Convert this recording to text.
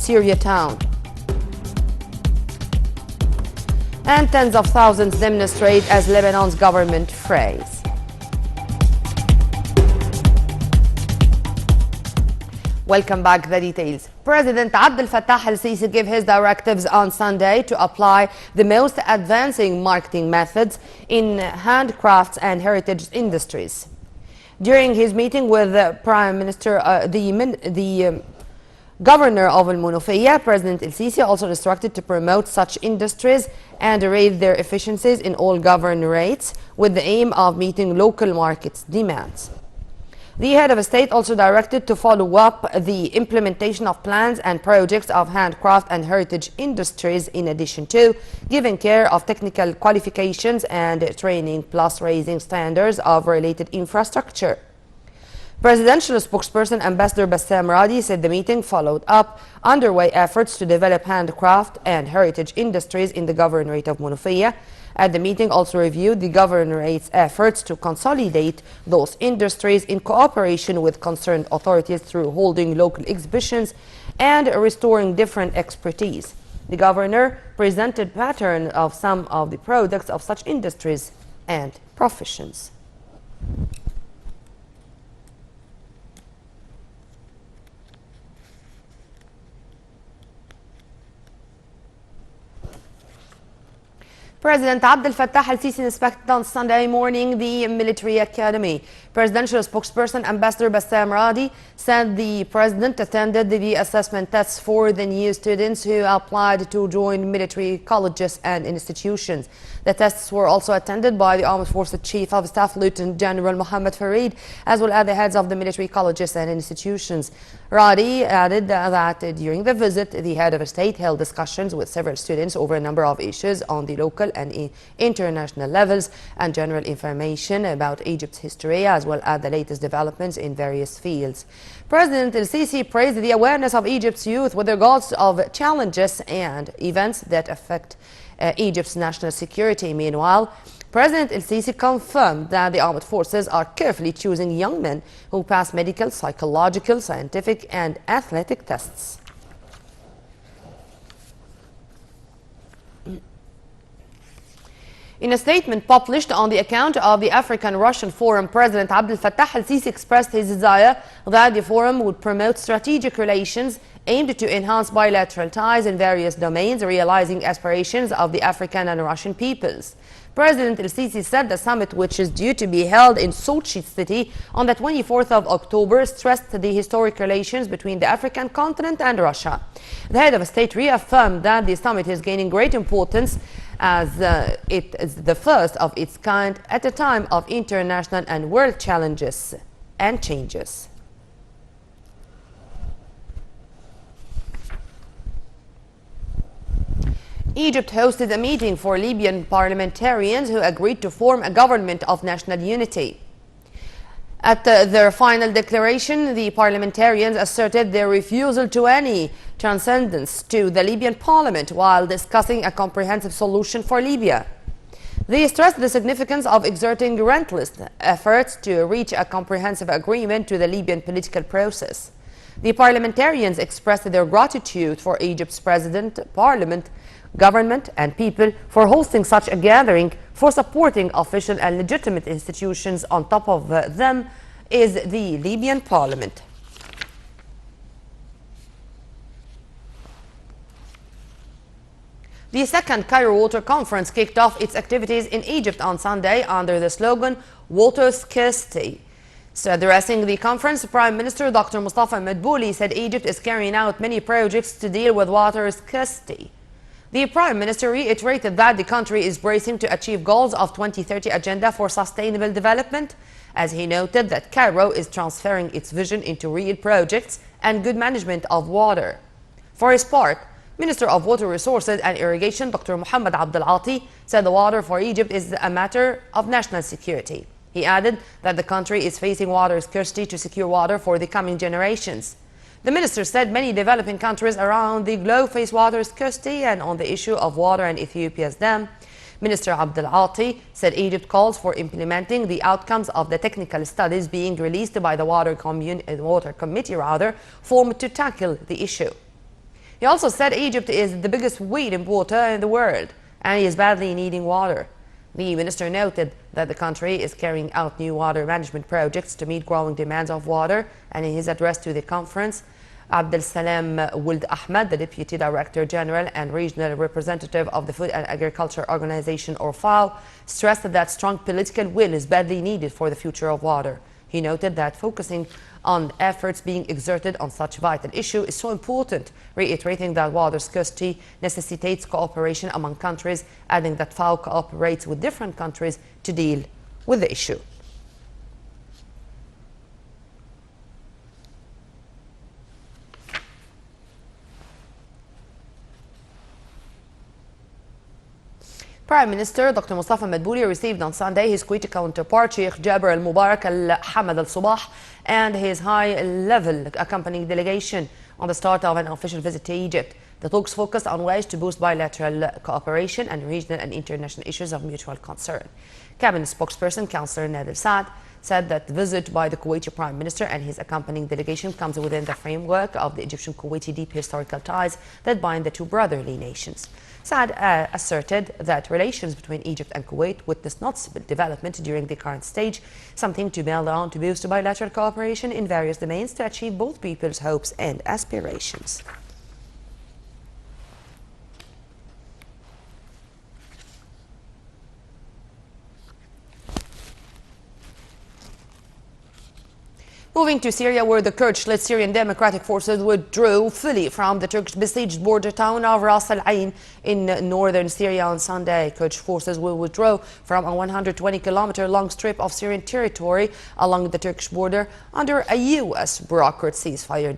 Syria town. And tens of thousands demonstrate as Lebanon's government frays. Welcome back. The details. President Abdel Fattah al-Sisi gave his directives on Sunday to apply the most advancing marketing methods in handcrafts and heritage industries. During his meeting with the Prime Minister, the Governor of Al-Munufiyya, President al-Sisi also instructed to promote such industries and raise their efficiencies in all governorates with the aim of meeting local markets' demands. The head of state also directed to follow up the implementation of plans and projects of handcraft and heritage industries, in addition to giving care of technical qualifications and training, plus raising standards of related infrastructure. Presidential spokesperson Ambassador Bassam Radi said the meeting followed up underway efforts to develop handcraft and heritage industries in the governorate of Munufiyya. At the meeting also reviewed the governorate's efforts to consolidate those industries in cooperation with concerned authorities through holding local exhibitions and restoring different expertise. The governor presented patterns of some of the products of such industries and professions. President Abdel Fattah al-Sisi inspected on Sunday morning the military academy. Presidential spokesperson Ambassador Bassam Radi said the president attended the assessment tests for the new students who applied to join military colleges and institutions. The tests were also attended by the Armed Forces Chief of Staff Lieutenant General Mohammed Farid, as well as the heads of the military colleges and institutions. Radi added that during the visit, the head of state held discussions with several students over a number of issues on the local and international levels and general information about Egypt's history, as well as the latest developments in various fields. President al-Sisi praised the awareness of Egypt's youth with regards of challenges and events that affect Egypt's national security. Meanwhile, President al-Sisi confirmed that the armed forces are carefully choosing young men who pass medical, psychological, scientific and athletic tests. In a statement published on the account of the African-Russian Forum, President Abdel Fattah al-Sisi expressed his desire that the forum would promote strategic relations aimed to enhance bilateral ties in various domains, realizing aspirations of the African and Russian peoples. President al-Sisi said the summit, which is due to be held in Sochi city on the 24th of October, stressed the historic relations between the African continent and Russia. The head of state reaffirmed that the summit is gaining great importance as it is the first of its kind at a time of international and world challenges and changes. Egypt hosted a meeting for Libyan parliamentarians who agreed to form a government of national unity. At their final declaration, the parliamentarians asserted their refusal to any transcendence to the Libyan Parliament while discussing a comprehensive solution for Libya. They stressed the significance of exerting relentless efforts to reach a comprehensive agreement to the Libyan political process. The parliamentarians expressed their gratitude for Egypt's president, parliament, government and people for hosting such a gathering, for supporting official and legitimate institutions. On top of them is the Libyan Parliament. The second Cairo Water Conference kicked off its activities in Egypt on Sunday under the slogan Water Scarcity. So addressing the conference, Prime Minister Dr. Mustafa Madbouli said Egypt is carrying out many projects to deal with water scarcity. The Prime Minister reiterated that the country is bracing to achieve goals of 2030 Agenda for Sustainable Development, as he noted that Cairo is transferring its vision into real projects and good management of water. For his part, Minister of Water Resources and Irrigation Dr. Mohammed Abdel Ati said the water for Egypt is a matter of national security. He added that the country is facing water scarcity to secure water for the coming generations. The minister said many developing countries around the globe face water scarcity, and on the issue of water and Ethiopia's dam, Minister Abdel Ati said Egypt calls for implementing the outcomes of the technical studies being released by the Water Committee formed to tackle the issue. He also said Egypt is the biggest wheat importer in the world and is badly needing water. The minister noted that the country is carrying out new water management projects to meet growing demands of water, and in his address to the conference, Abdel Salam Wuld Ahmed, the Deputy Director General and Regional Representative of the Food and Agriculture Organization, or FAO, stressed that strong political will is badly needed for the future of water. He noted that focusing on efforts being exerted on such a vital issue is so important, reiterating that water scarcity necessitates cooperation among countries, adding that FAO cooperates with different countries to deal with the issue. Prime Minister Dr. Mustafa Madbouli received on Sunday his Kuwaiti counterpart Sheikh Jaber al-Mubarak al-Hamad al-Sabah and his high-level accompanying delegation on the start of an official visit to Egypt. The talks focused on ways to boost bilateral cooperation and regional and international issues of mutual concern. Cabinet spokesperson Councillor Nader Saad said that the visit by the Kuwaiti Prime Minister and his accompanying delegation comes within the framework of the Egyptian-Kuwaiti deep historical ties that bind the two brotherly nations. Saad asserted that relations between Egypt and Kuwait witnessed noticeable development during the current stage, something to build on to boost bilateral cooperation in various domains to achieve both people's hopes and aspirations. Moving to Syria, where the Kurdish-led Syrian Democratic Forces withdrew fully from the Turkish-besieged border town of Ras Al Ain in northern Syria on Sunday. Kurdish forces will withdraw from a 120-kilometer-long strip of Syrian territory along the Turkish border under a U.S. brokered ceasefire